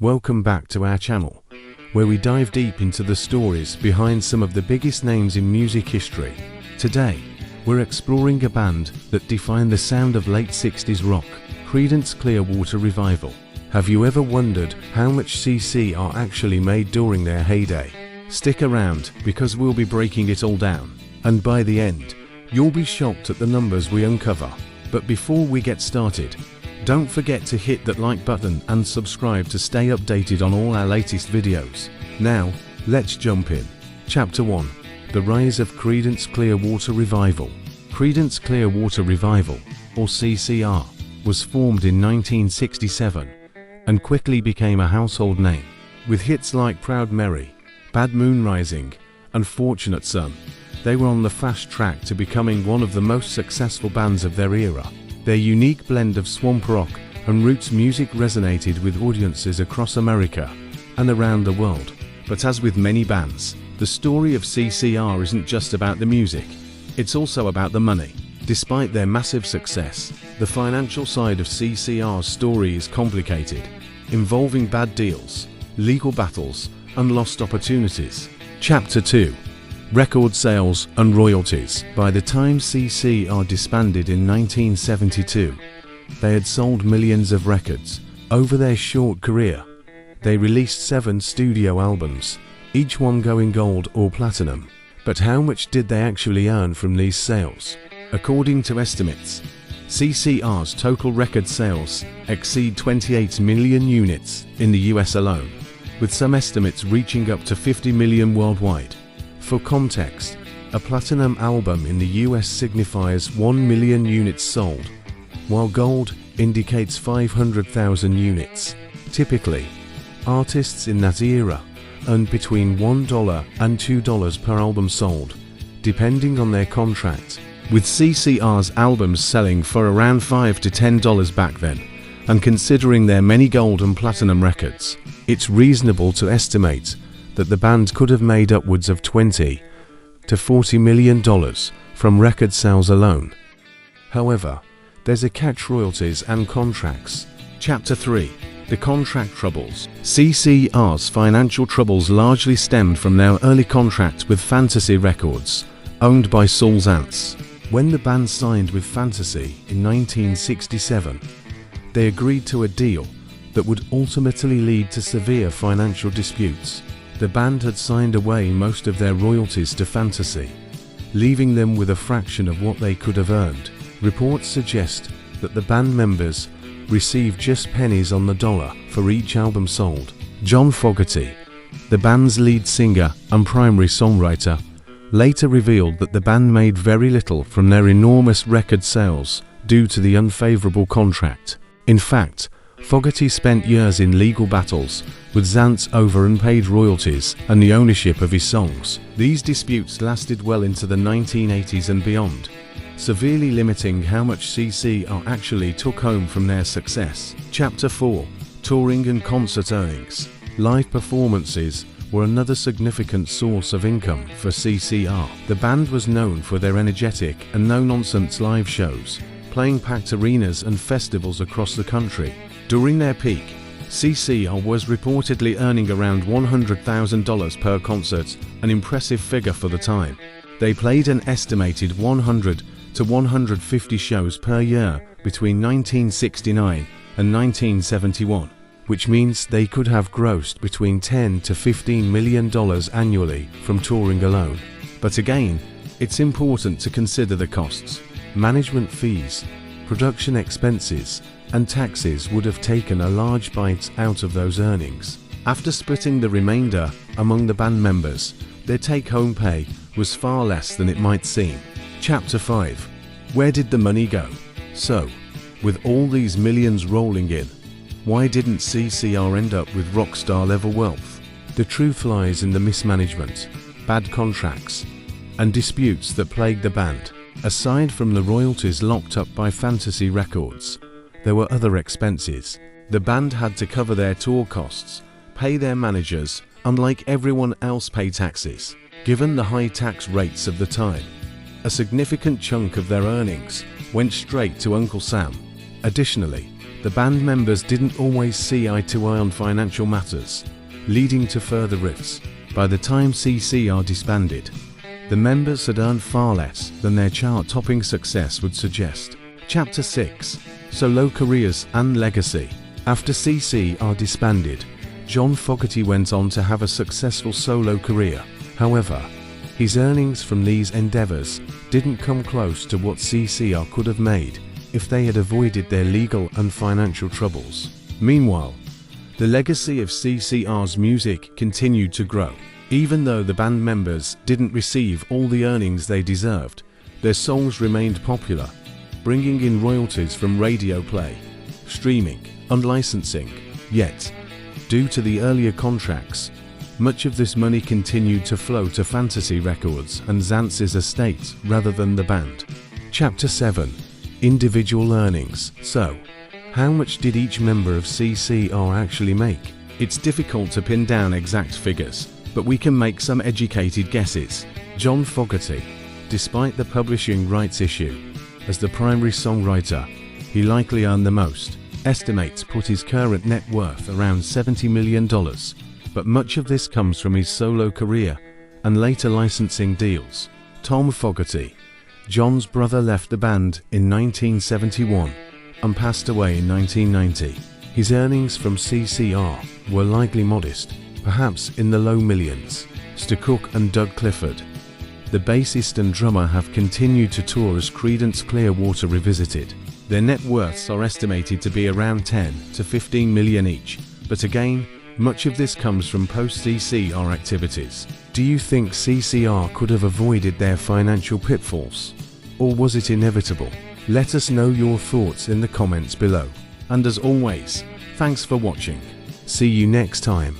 Welcome back to our channel, where we dive deep into the stories behind some of the biggest names in music history. Today, we're exploring a band that defined the sound of late 60s rock, Creedence Clearwater Revival. Have you ever wondered how much CCR actually made during their heyday? Stick around, because we'll be breaking it all down, and by the end, you'll be shocked at the numbers we uncover. But before we get started, don't forget to hit that like button and subscribe to stay updated on all our latest videos. Now, let's jump in. Chapter 1. The Rise of Creedence Clearwater Revival. Creedence Clearwater Revival, or CCR, was formed in 1967 and quickly became a household name, with hits like Proud Mary, Bad Moon Rising, and Fortunate Son. They were on the fast track to becoming one of the most successful bands of their era. Their unique blend of swamp rock and roots music resonated with audiences across America and around the world. But as with many bands, the story of CCR isn't just about the music, it's also about the money. Despite their massive success, the financial side of CCR's story is complicated, involving bad deals, legal battles, and lost opportunities. Chapter 2. Record sales and royalties. By the time CCR disbanded in 1972, they had sold millions of records. Over their short career, they released 7 studio albums, each one going gold or platinum. But how much did they actually earn from these sales? According to estimates, CCR's total record sales exceed 28 million units in the US alone, with some estimates reaching up to 50 million worldwide. For context, a platinum album in the US signifies 1 million units sold, while gold indicates 500,000 units. Typically, artists in that era earned between $1 and $2 per album sold, depending on their contract, with CCR's albums selling for around $5 to $10 back then. And considering their many gold and platinum records, it's reasonable to estimate that the band could have made upwards of $20 to $40 million from record sales alone. However, there's a catch: royalties and contracts. Chapter 3. The contract troubles. CCR's financial troubles largely stemmed from their early contract with Fantasy Records, owned by Saul Zaentz. When the band signed with Fantasy in 1967, they agreed to a deal that would ultimately lead to severe financial disputes. The band had signed away most of their royalties to Fantasy, leaving them with a fraction of what they could have earned. Reports suggest that the band members received just pennies on the dollar for each album sold. John Fogerty, the band's lead singer and primary songwriter, later revealed that the band made very little from their enormous record sales due to the unfavorable contract. In fact, Fogerty spent years in legal battles with Zaentz over unpaid royalties and the ownership of his songs. These disputes lasted well into the 1980s and beyond, severely limiting how much CCR actually took home from their success. Chapter 4. Touring and concert earnings. Live performances were another significant source of income for CCR. The band was known for their energetic and no-nonsense live shows, playing packed arenas and festivals across the country. During their peak, CCR was reportedly earning around $100,000 per concert, an impressive figure for the time. They played an estimated 100 to 150 shows per year between 1969 and 1971, which means they could have grossed between $10 to $15 million annually from touring alone. But again, it's important to consider the costs. Management fees, production expenses, and taxes would have taken a large bite out of those earnings. After splitting the remainder among the band members, their take-home pay was far less than it might seem. Chapter 5. Where did the money go? So, with all these millions rolling in, why didn't CCR end up with rockstar-level wealth? The truth lies in the mismanagement, bad contracts, and disputes that plagued the band. Aside from the royalties locked up by Fantasy Records, there were other expenses. The band had to cover their tour costs, pay their managers, and like everyone else pay taxes. Given the high tax rates of the time, a significant chunk of their earnings went straight to Uncle Sam. Additionally, the band members didn't always see eye to eye on financial matters, leading to further rifts. By the time CCR disbanded, the members had earned far less than their chart-topping success would suggest. Chapter 6: Solo Careers and Legacy. After CCR disbanded, John Fogerty went on to have a successful solo career. However, his earnings from these endeavors didn't come close to what CCR could have made if they had avoided their legal and financial troubles. Meanwhile, the legacy of CCR's music continued to grow. Even though the band members didn't receive all the earnings they deserved, their songs remained popular, bringing in royalties from radio play, streaming, and licensing. Yet, due to the earlier contracts, much of this money continued to flow to Fantasy Records and Zantz's estate rather than the band. Chapter 7: Individual Earnings. So, how much did each member of CCR actually make? It's difficult to pin down exact figures, but we can make some educated guesses. John Fogerty, despite the publishing rights issue, as the primary songwriter, he likely earned the most. Estimates put his current net worth around $70 million, but much of this comes from his solo career and later licensing deals. Tom Fogerty, John's brother, left the band in 1971 and passed away in 1990. His earnings from CCR were likely modest, perhaps in the low millions. Stu Cook and Doug Clifford, the bassist and drummer, have continued to tour as Creedence Clearwater Revisited. Their net worths are estimated to be around 10 to 15 million each, but again, much of this comes from post-CCR activities. Do you think CCR could have avoided their financial pitfalls? Or was it inevitable? Let us know your thoughts in the comments below. And as always, thanks for watching. See you next time.